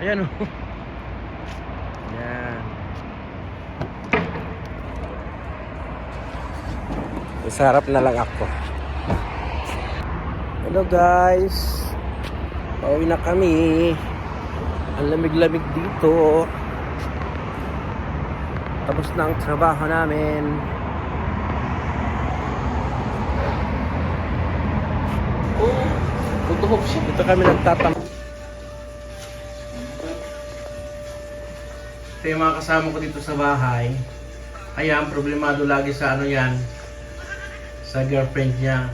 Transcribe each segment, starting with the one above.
Ayan oh. Ayan. Isarap na lang ako. Hello guys. Pauwi na kami. Ang lamig-lamig dito. Tapos na ang trabaho namin. Dito kami nagtatam. Ito yung mga kasama ko dito sa bahay. Ayan, problemado lagi sa ano yan, sa girlfriend niya.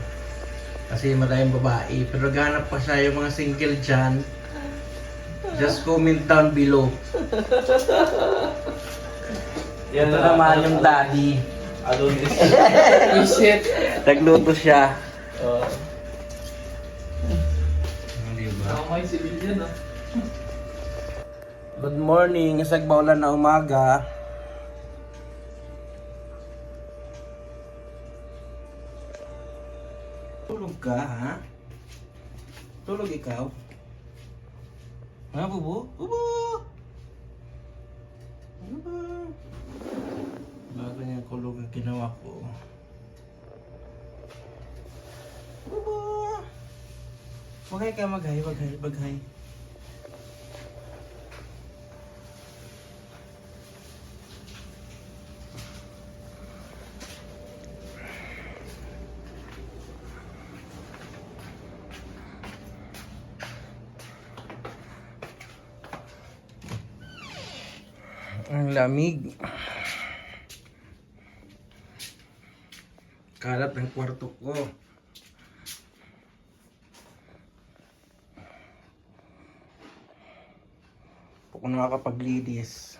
Kasi maraming babae. Pero ganap pa siya yung mga single dyan. Just comment down below. Ito naman yung daddy. Adonis. Shit. Nagluto siya. Diba? May civilian ah. Good morning. Isang maulan na umaga. Tulog ka, ha? Tulog ikaw? Ha, bubo? Bubo! Ano ba? Bago niya kulog ang ginawa ko. Bubo! Maghay ka, maghay. Ang lamig. Kalat ng kwarto ko. Kung nakakapaglinis.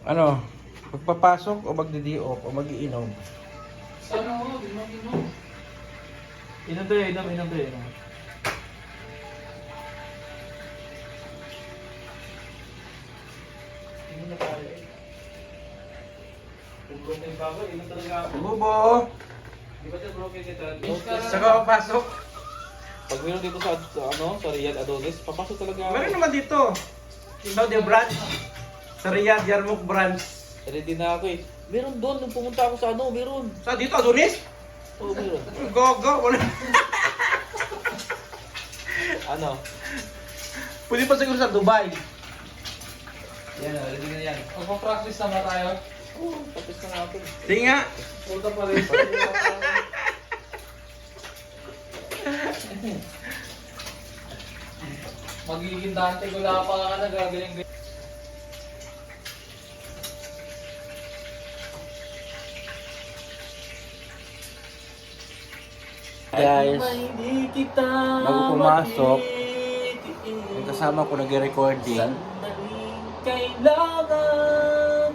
Ano? Magpapasok o magdi-off o mag-iinom? Sana ako, di mag-inom. Inom tayo. Inom na tayo eh. Kung broken pa ako, inom talaga ako. Bubo! Di ba siya broken kita? Saka ako pasok. Pag meron dito sa Riyadh Adonis, papasok talaga ako. Meron naman dito. Saudi branch. Sa Riyadh Yarmouk branch. Ready na ako eh. Meron doon, nung pumunta ako sa meron. Sa dito, Adonis? Oo, meron. Go. Wala. Ano? Pwede pa siguro sa Dubai. Yan, ready na yan. Magpa-practice na ba tayo? Oo, practice na natin. Sige nga. Punta pa rin. Magiging Dante Gula pa ka na gagaling. Guys, bago pumasok, yung kasama ko nag-recording. Kailangan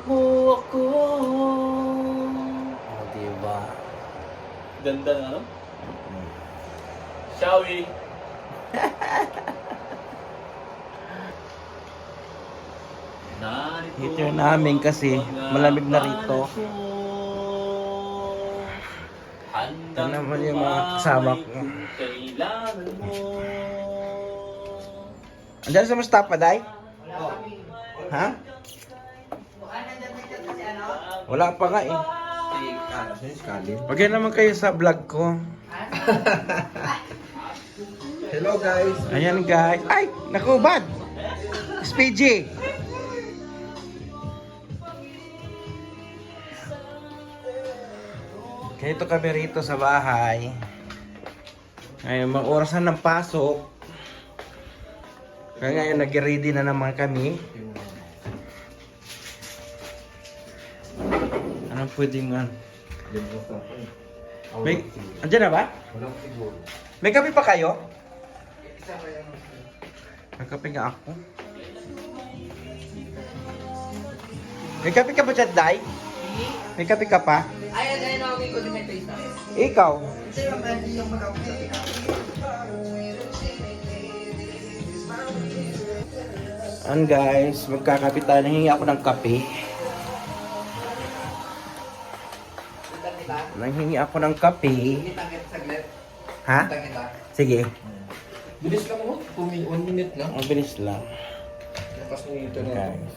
mo ako. O, diba? Ganda na, no? Shall we? Heater namin kasi malamig na rito. Ito naman yung mga kasama ko. Andiyan sa Mustafa, Day? Ha? Wala pa nga eh. Pagyan naman kayo sa vlog ko. Hello guys. Ayan guys. Ay! Naku, bad! SPG! Ganito kami rito sa bahay. Ngayon, mga orasan ng pasok. Kaya ngayon, nag-ready na naman kami. Anong pwedeng man? May, andyan na ba? May kape pa kayo? May kape nga ako. May kape ka ba dyan, Day? May kape ka pa? Ay, ako ko din may isa. Ikaw? An guys, magkakape tayo. Nanghingi ako ng kape. Nanghingi ako ng kape. Saglit. Ha? Kita. Sige. Bilis lang mo. 1 minute lang. Ang bilis lang. Lakas mo ito na. Guys.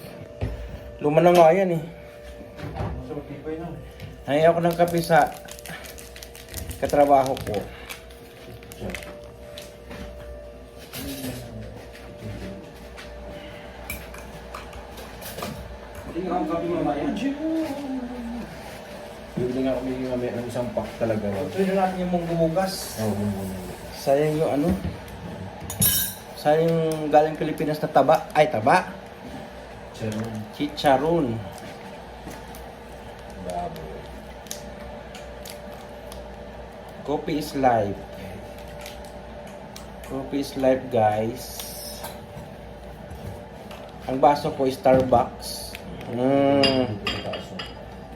Luma na nga yan eh. Nanghingi ako ng kape sa katrabaho ko. Hindi nga ang kape mamaya. Bibili nga kami mamaya ng isang pack talaga. Pwede natin yung mong gumugas. Oo, Sayang yung ano. Sayang yung galing Pilipinas na taba. Ay, taba. Chicharon. baboy. Coffee is life. Coffee is life, guys. Ang baso ko is Starbucks.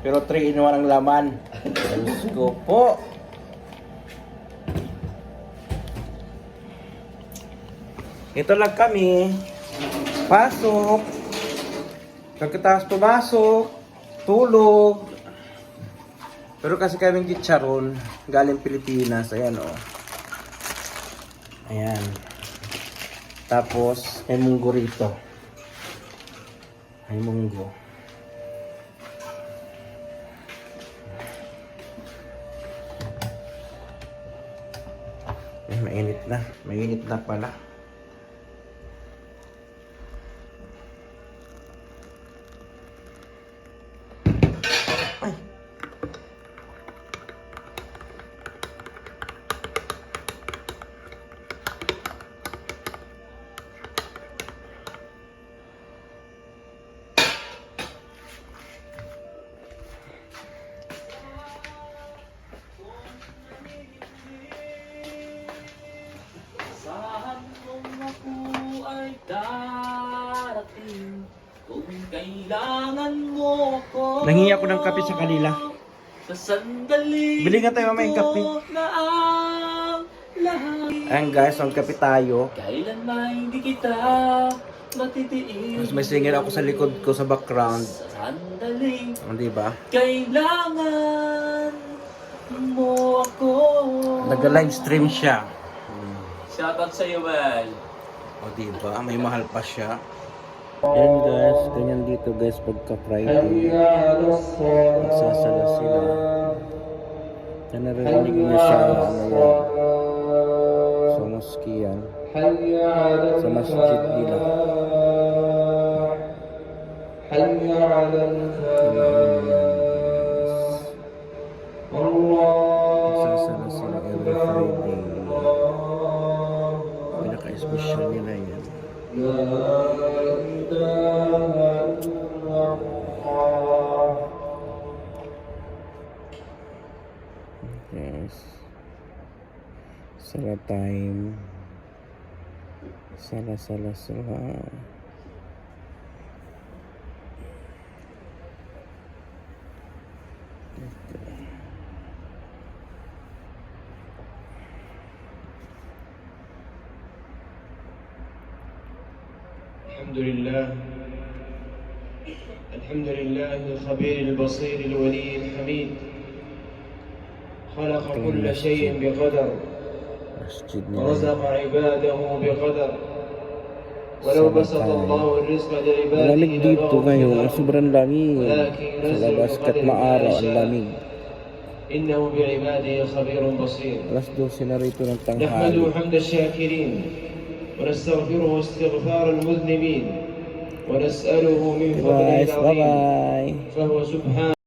Pero 3 in 1 ang laman. Diyos ko po. Ito lang kami. Pasok. Pagkatapos pumasok. Tulog. Pero kasi kaming chicharon. Galing Pilipinas. Ayan o. Ayan. Tapos may munggo rito. May munggo. Mainit na. Mainit na pala. Ay. Saan kung ako ay darating kung kailangan mo ako. Nanghingi ako ng kape sa kanila. Sa sandali Bili nga tayo mamaya ng kape. na ang lahat. Ayan guys, ang kape tayo. Kailan ba hindi kita matitiis? Tapos may singer ako sa likod ko sa background. Sa sandaling O, diba? kailangan mo ako. Nag-live stream siya. Shoutout sa'yo, Mal. O, diba? May mahal pa siya. Yan guys, ganyan dito guys pagka Friday. Magsasala sila. Yan narinig niya sa ano yan. Sa mosque yan. Sa masjid nila. Magsasala sila every Friday. Pinaka-special nila yan. Yes. Sala time. Sala. الحمد لله الخبير البصير الولي الحميد خلق كل شيء بقدر Masjid nila. ورزق عباده بقدر ولو بسط الله الرزق لعباده Malamig dito لبغوا في ngayon. الأرض Sobrang lamig. ولكن Sa ينزل labas kat بقدر ما maaraw ang يشاء lamig. إنه بعباده خبير بصير Alas 12 na rito ng نحمده tanghali. حمد الشاكرين ونستغفره استغفار المذنبين ونسأله من فضله Guys, العظيم bye-bye. فهو سبحانه